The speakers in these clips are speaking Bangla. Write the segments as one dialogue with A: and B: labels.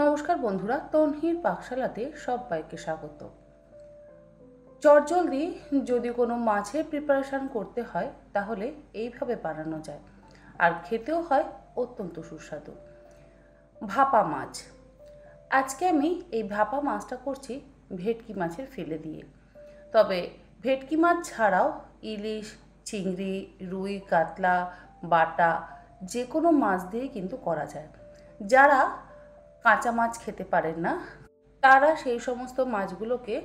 A: নমস্কার বন্ধুরা, তনহির পাকশালাতে সবাইকে স্বাগত। চটজলদি যদি কোনো মাছের প্রিপারেশন করতে হয় তাহলে এইভাবে বানানো যায়, আর খেতেও হয় অত্যন্ত সুস্বাদু। ভাপা মাছ। আজকে আমি এই ভাপা মাছটা করছি ভেটকি মাছের ফিলে দিয়ে। তবে ভেটকি মাছ ছাড়াও ইলিশ, চিংড়ি, রুই, কাতলা, বাটা যে কোনো মাছ দিয়ে কিন্তু করা যায়। যারা কাঁচা মাছ খেতে পারেন না তারা সেই সমস্ত মাছগুলোকে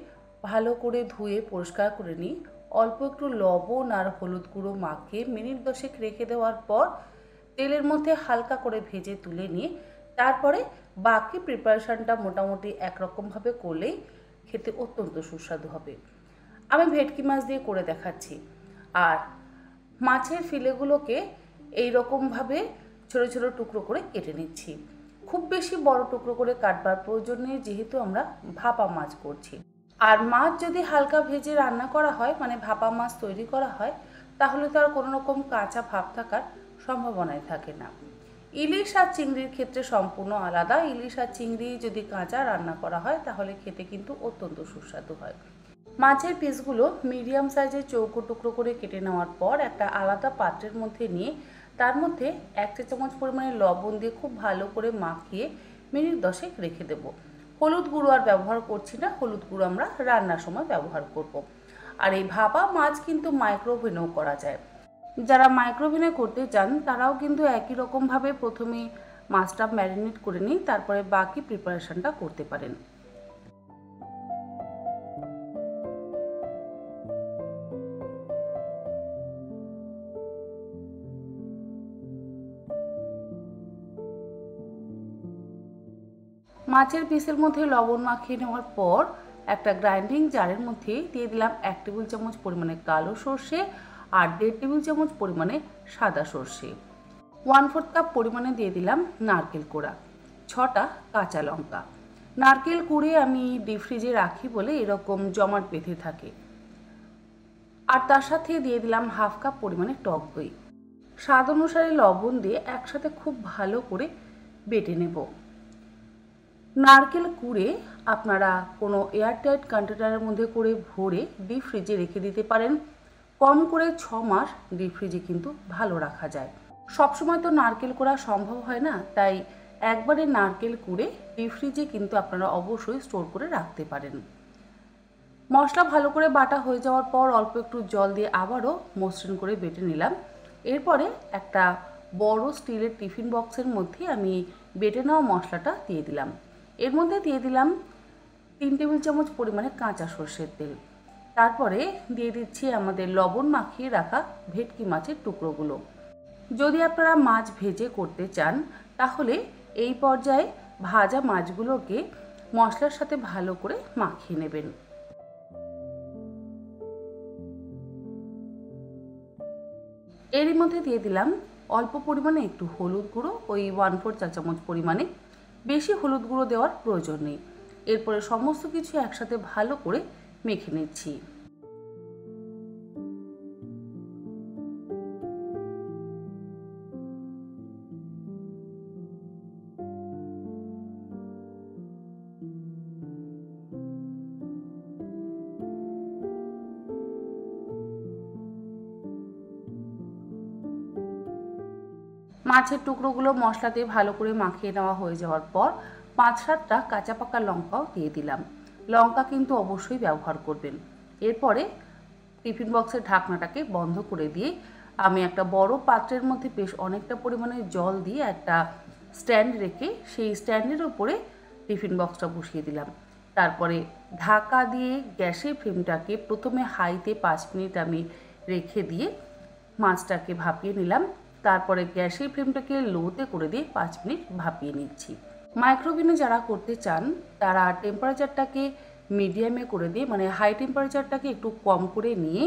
A: ভালো করে ধুয়ে পরিষ্কার করে নিয়ে অল্প একটু লবণ আর হলুদ গুঁড়ো মাখিয়ে মিনিট 10 রেখে দেওয়ার পর তেলের মধ্যে হালকা করে ভেজে তুলে নিয়ে তারপরে বাকি প্রিপারেশনটা মোটামুটি একরকমভাবে করলেই খেতে অত্যন্ত সুস্বাদু হবে। আমি ভেটকি মাছ দিয়ে করে দেখাচ্ছি। আর মাছের ফিলেগুলোকে এই রকমভাবে ছোটো ছোটো টুকরো করে কেটে নিচ্ছি। খুব বেশি বড় টুকরো করে কাটবার প্রয়োজন নেই, যেহেতু আমরা ভাপা মাছ করছি। আর মাছ যদি হালকা ভেজে রান্না করা হয়, মানে ভাপা মাছ তৈরি করা হয়, তাহলে তো আর কোনো রকম কাঁচা ভাব থাকার সম্ভাবনাই থাকে না। ইলিশ আর চিংড়ির ক্ষেত্রে সম্পূর্ণ আলাদা। ইলিশ আর চিংড়ি যদি কাঁচা রান্না করা হয় তাহলে খেতে কিন্তু অত্যন্ত সুস্বাদু হয়। মাছের পিসগুলো মিডিয়াম সাইজের চৌকো টুকরো করে কেটে নেওয়ার পর একটা আলাদা পাত্রের মধ্যে নিয়ে তার মধ্যে 1 চা চামচ পরিমাণে লবণ দিয়ে খুব ভালো করে মাখিয়ে মিনিট 10 রেখে দেব। হলুদ গুঁড়ো আর ব্যবহার করছি না, হলুদ গুঁড়ো আমরা রান্নার সময় ব্যবহার করব। আর এই ভাপা মাছ কিন্তু মাইক্রোওভেনেও করা যায়। যারা মাইক্রোওভেনে করতে চান তারাও কিন্তু একই রকমভাবে প্রথমে মাছটা ম্যারিনেট করে নিই, তারপরে বাকি প্রিপারেশনটা করতে পারেন। মাছের পিসের মধ্যে লবণ মাখিয়ে নেওয়ার পর একটা গ্রাইন্ডিং জারের মধ্যে দিয়ে দিলাম 1 টেবিল চামচ পরিমাণে কালো সর্ষে আর 1.5 টেবিল চামচ পরিমাণে সাদা সর্ষে। 1/4 কাপ পরিমাণে দিয়ে দিলাম নারকেল কোড়া, 6টা কাঁচা লঙ্কা। নারকেল কুড়ে আমি ডিপ ফ্রিজে রাখি বলে এরকম জমাট বেঁধে থাকে। আর তার সাথে দিয়ে দিলাম 1/2 কাপ পরিমাণে টক দই। স্বাদ অনুসারে লবণ দিয়ে একসাথে খুব ভালো করে বেটে নেব। নারকেল কুড়ে আপনারা কোনো এয়ারটাইট কন্টেনারের মধ্যে করে ভরে ডিপ ফ্রিজে রেখে দিতে পারেন। কম করে 6 মাস ডিপ ফ্রিজে কিন্তু ভালো রাখা যায়। সবসময় তো নারকেল কোড়া সম্ভব হয় না, তাই একবারে নারকেল কুড়ে ডিপ ফ্রিজে কিন্তু আপনারা অবশ্যই স্টোর করে রাখতে পারেন। মশলা ভালো করে বাটা হয়ে যাওয়ার পর অল্প একটু জল দিয়ে আবারও মসৃণ করে বেটে নিলাম। এরপরে একটা বড় স্টিলের টিফিন বক্সের মধ্যে আমি বেটে নেওয়া মশলাটা দিয়ে দিলাম। এর মধ্যে দিয়ে দিলাম 3 টেবিল চামচ পরিমাণে কাঁচা সর্ষের তেল। তারপরে দিয়ে দিচ্ছি আমাদের লবণ মাখিয়ে রাখা ভেটকি মাছের টুকরোগুলো। যদি আপনারা মাছ ভেজে করতে চান তাহলে এই পর্যায়ে ভাজা মাছগুলোকে মশলার সাথে ভালো করে মাখিয়ে নেবেন। এরই মধ্যে দিয়ে দিলাম অল্প পরিমাণে একটু হলুদ গুঁড়ো, ওই 1/4 চা চামচ পরিমাণে। বেশি হলুদ গুঁড়ো দেওয়ার প্রয়োজন নেই। এরপরে সমস্ত কিছু একসাথে ভালো করে মেখে নিচ্ছি। মাছের টুকরোগুলো মশলাতে ভালো করে মাখিয়ে নেওয়া হয়ে যাওয়ার পর 5-7টা কাঁচা পাকা লঙ্কাও দিয়ে দিলাম। লঙ্কা কিন্তু অবশ্যই ব্যবহার করবেন। এরপরে টিফিন বক্সের ঢাকনাটাকে বন্ধ করে দিয়ে আমি একটা বড় পাত্রের মধ্যে বেশ অনেকটা পরিমাণে জল দিয়ে একটা স্ট্যান্ড রেখে সেই স্ট্যান্ডের উপরে টিফিন বক্সটা বসিয়ে দিলাম। তারপরে ঢাকা দিয়ে গ্যাসের ফ্লেমটাকে প্রথমে হাইতে 5 মিনিট আমি রেখে দিয়ে মাছটাকে ভাপিয়ে নিলাম। তারপরে গ্যাসের ফ্লেমটাকে লোতে করে দিয়ে 5 মিনিট ভাপিয়ে নিচ্ছি। মাইক্রোওভেনে যারা করতে চান তারা টেম্পারেচারটাকে মিডিয়ামে করে দিয়ে, মানে হাই টেম্পারেচারটাকে একটু কম করে নিয়ে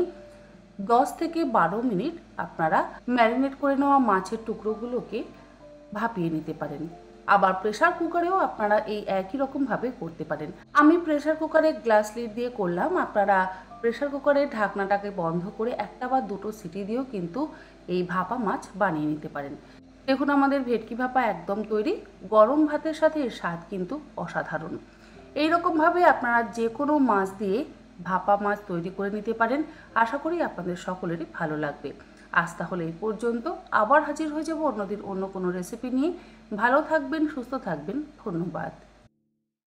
A: 10 থেকে 12 মিনিট আপনারা ম্যারিনেট করে নেওয়া মাছের টুকরোগুলোকে ভাপিয়ে নিতে পারেন। আবার প্রেসার কুকারেও আপনারা এই একই রকমভাবে করতে পারেন। আমি প্রেসার কুকারে গ্লাস লিড দিয়ে করলাম। আপনারা প্রেসার কুকারের ঢাকনাটাকে বন্ধ করে 1 বা 2টো সিটি দিয়েও কিন্তু এই ভাপা মাছ বানিয়ে নিতে পারেন। দেখুন আমাদের ভেটকি ভাপা একদম তৈরি। গরম ভাতের সাথে এর স্বাদ কিন্তু অসাধারণ। এইরকমভাবে আপনারা যে কোনো মাছ দিয়ে ভাপা মাছ তৈরি করে নিতে পারেন। আশা করি আপনাদের সকলেরই ভালো লাগবে। আজ তাহলে এই পর্যন্ত। আবার হাজির হয়ে যাব অন্যদিন অন্য কোনো রেসিপি নিয়ে। ভালো থাকবেন, সুস্থ থাকবেন। ধন্যবাদ।